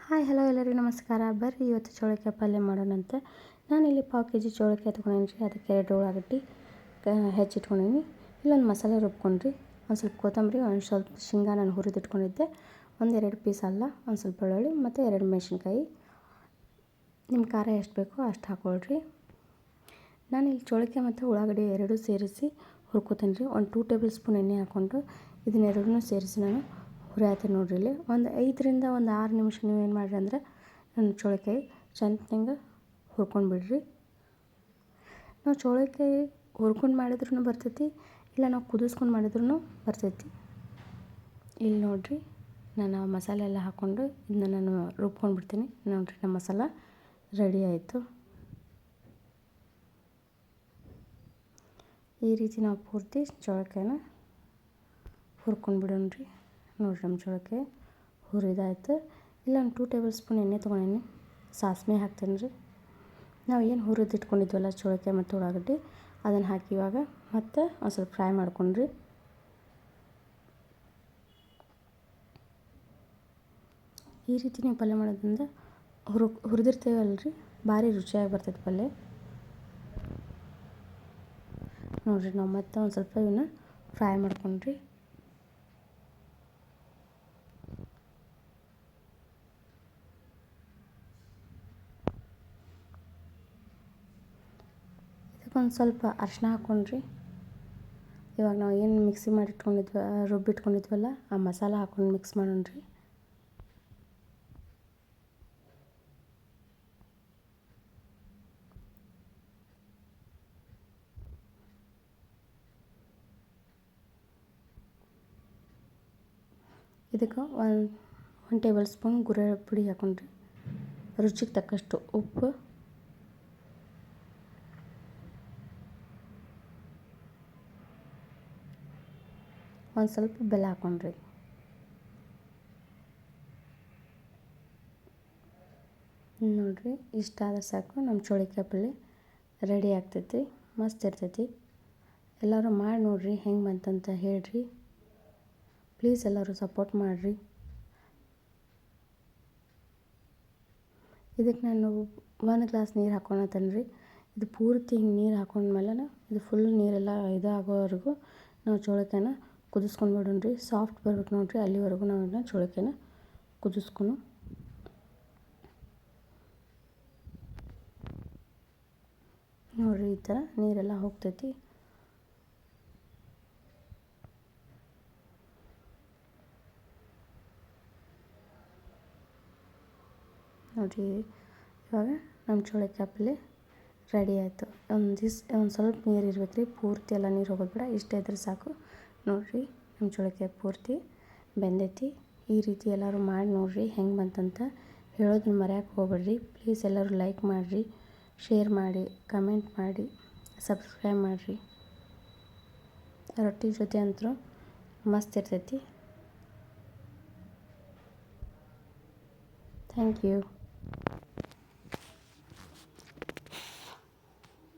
Hi hello ಎಲ್ಲರಿಗೂ ನಮಸ್ಕಾರ. ಬರ್ರಿ ಇವತ್ತು ಚೌಳಿಕಾಯಿ ಪಲ್ಯ ಮಾಡೋಣಂತೆ. ನಾನಿಲ್ಲಿ ಪಾವು ಕೆ ಜಿ ಚೌಳಿಕಾಯಿ ತೊಗೊಂಡೇನಿ. ಅದಕ್ಕೆ 2 ಉಳ್ಳಾಗಡ್ಡಿ ಹೆಚ್ಚಿಟ್ಕೊಂಡೀನಿ. ಇಲ್ಲೊಂದು ಮಸಾಲೆ ರುಬ್ಕೊಂಡ್ರಿ, ಒಂದು ಸ್ವಲ್ಪ ಕೊತ್ತಂಬರಿ, ಒಂದು ಸ್ವಲ್ಪ ಶೇಂಗಾ ನಾನು ಹುರಿದಿಟ್ಕೊಂಡಿದ್ದೆ, 1-2 ಪೀಸ್ ಅಲ್ಲ, ಒಂದು ಸ್ವಲ್ಪ ಬೆಳ್ಳುಳ್ಳಿ ಮತ್ತು 2 ಮೆಣಸಿನ್ಕಾಯಿ. ನಿಮ್ಮ ಖಾರ ಎಷ್ಟು ಬೇಕೋ ಅಷ್ಟು ಹಾಕ್ಕೊಳ್ರಿ. ನಾನಿಲ್ಲಿ ಚೌಳಿಕಾಯಿ ಮತ್ತು ಉಳ್ಳಾಗಡ್ಡಿ ಎರಡೂ ಸೇರಿಸಿ ಹುರ್ಕೋತೀನಿ ರೀ. ಒಂದು 2 ಟೇಬಲ್ ಸ್ಪೂನ್ ಎಣ್ಣೆ ಹಾಕ್ಕೊಂಡು ಇದನ್ನೆರಡನ್ನೂ ಸೇರಿಸಿ ನಾನು ಹುರಿಯಾತೀನಿ ನೋಡ್ರಿ. ಇಲ್ಲಿ ಒಂದು 5ರಿಂದ 6 ನಿಮಿಷ ನೀವು ಏನು ಮಾಡಿರಿ ಅಂದರೆ ನನ್ನ ಚೌಳಿಕಾಯಿ ಚೆನ್ನಾಗಿ ಹುರ್ಕೊಂಡು ಬಿಡ್ರಿ. ನಾವು ಚೌಳಿಕಾಯಿ ಹುರ್ಕೊಂಡು ಮಾಡಿದ್ರೂ ಬರ್ತೈತಿ, ಇಲ್ಲ ನಾವು ಕುದಿಸ್ಕೊಂಡು ಮಾಡಿದ್ರೂ ಬರ್ತೈತಿ. ಇಲ್ಲಿ ನೋಡಿರಿ, ನಾನು ಮಸಾಲೆ ಎಲ್ಲ ಹಾಕ್ಕೊಂಡು ಇದನ್ನ ನಾನು ರುಬ್ಕೊಂಡು ಬಿಡ್ತೀನಿ. ನೋಡಿರಿ, ನಮ್ಮ ಮಸಾಲ ರೆಡಿ ಆಯಿತು. ಈ ರೀತಿ ನಾವು ಪೂರ್ತಿ ಚೌಳಿಕಾಯಿನ ಹುರ್ಕೊಂಡು ಬಿಡೋಣ್ರಿ. ನೋಡಿರಿ, ನಮ್ಮ ಚೌಳಿಕಾಯಿ ಹುರಿದಾಯ್ತು. ಇಲ್ಲ ಒಂದು 2 ಟೇಬಲ್ ಸ್ಪೂನ್ ಎಣ್ಣೆ ತೊಗೊಂಡೇನಿ, ಸಾಸಿವೆ ಹಾಕ್ತೀನಿ ರೀ. ನಾವು ಏನು ಹುರಿದಿಟ್ಕೊಂಡಿದ್ವಲ್ಲ ಚೌಳಿಕಾಯಿ ಮತ್ತು ಉಳ್ಳಾಗಡ್ಡಿ, ಅದನ್ನು ಹಾಕಿ ಇವಾಗ ಮತ್ತು ಒಂದು ಸ್ವಲ್ಪ ಫ್ರೈ ಮಾಡ್ಕೊಂಡ್ರಿ. ಈ ರೀತಿ ನೀವು ಪಲ್ಯ ಮಾಡೋದ್ರಿಂದ ಹುರಿದಿರ್ತೇವಲ್ರಿ, ಭಾರಿ ರುಚಿಯಾಗಿ ಬರ್ತೈತೆ ಪಲ್ಯ. ನೋಡಿರಿ, ನಾವು ಮತ್ತೆ ಒಂದು ಸ್ವಲ್ಪ ಇವನ್ನ ಫ್ರೈ ಮಾಡ್ಕೊಂಡ್ರಿ. ಇದಕ್ಕೊಂದು ಸ್ವಲ್ಪ ಅರಿಶಿನ ಹಾಕ್ಕೊಂಡ್ರಿ. ಇವಾಗ ನಾವು ಏನು ಮಿಕ್ಸಿ ರುಬ್ಬಿಟ್ಕೊಂಡಿದ್ವಲ್ಲ ಆ ಮಸಾಲ ಹಾಕ್ಕೊಂಡು ಮಿಕ್ಸ್ ಮಾಡೋಣ್ರಿ. ಇದಕ್ಕೆ ಒಂದು ಟೇಬಲ್ ಸ್ಪೂನ್ ಗುರೆಳ್ಳು ಪುಡಿ ಹಾಕ್ಕೊಂಡ್ರಿ. ರುಚಿಗೆ ತಕ್ಕಷ್ಟು ಉಪ್ಪು, ಒಂದು ಸ್ವಲ್ಪ ಬೆಲ್ಲ ಹಾಕ್ಕೊಂಡ್ರಿ. ನೋಡಿರಿ, ಇಷ್ಟ ಆದ್ರೆ ಸಾಕು, ನಮ್ಮ ಚೌಳಿಕಾಯಿ ಪಲ್ಯ ರೆಡಿ ಆಗ್ತೈತಿ. ಮಸ್ತ್ ಇರ್ತೈತಿ. ಎಲ್ಲರೂ ಮಾಡಿ ನೋಡಿರಿ, ಹೆಂಗೆ ಬಂತಂತ ಹೇಳ್ರಿ. ಪ್ಲೀಸ್ ಎಲ್ಲರೂ ಸಪೋರ್ಟ್ ಮಾಡಿರಿ. ಇದಕ್ಕೆ ನಾನು 1 ಗ್ಲಾಸ್ ನೀರು ಹಾಕ್ಕೊಳತ್ತೇನೆ ರೀ. ಇದು ಪೂರ್ತಿ ಹಿಂಗೆ ನೀರು ಹಾಕೊಂಡ್ಮೇಲೆ ಇದು ಫುಲ್ ನೀರೆಲ್ಲ ಇದಾಗೋವರೆಗೂ ನಾವು ಚೌಳಿಕಾಯಿನ ಕುದಿಸ್ಕೊಂಡು ಬಿಡೋಣ್ರಿ. ಸಾಫ್ಟ್ ಬರ್ಬೇಕು ನೋಡಿರಿ, ಅಲ್ಲಿವರೆಗೂ ನಾವು ಇದನ್ನ ಚೌಳಿಕಾಯಿನ ಕುದಿಸ್ಕೊಂಡು ನೋಡಿರಿ. ಈ ಥರ ನೀರೆಲ್ಲ ಹೋಗ್ತೈತಿ. ನೋಡಿರಿ, ಇವಾಗ ನಮ್ಮ ಚೌಳಿಕಾಯಿ ಪಲ್ಯ ರೆಡಿ ಆಯಿತು. ಒಂದು ಸ್ವಲ್ಪ ನೀರು ಇರ್ಬೇಕು ರೀ, ಪೂರ್ತಿ ಎಲ್ಲ ನೀರು ಹೋಗೋದು ಬೇಡ, ಇಷ್ಟ ಇದ್ರೆ ಸಾಕು. ನೋಡಿರಿ, ನಮ್ಮ ಚೌಳಿಕಾಯಿ ಪೂರ್ತಿ ಬೆಂದೈತಿ. ಈ ರೀತಿ ಎಲ್ಲರೂ ಮಾಡಿ ನೋಡಿರಿ, ಹೆಂಗೆ ಬಂತಂತ ಹೇಳೋದನ್ನ ಮರೆಯೋಕೆ ಹೋಗ್ಬೇಡ್ರಿ. ಪ್ಲೀಸ್ ಎಲ್ಲರೂ ಲೈಕ್ ಮಾಡಿರಿ, ಶೇರ್ ಮಾಡಿ, ಕಮೆಂಟ್ ಮಾಡಿ, ಸಬ್ಸ್ಕ್ರೈಬ್ ಮಾಡಿರಿ. ರೊಟ್ಟಿ ಜೊತೆ ಅಂತೂ ಮಸ್ತ್ ಇರ್ತೈತಿ. Thank you.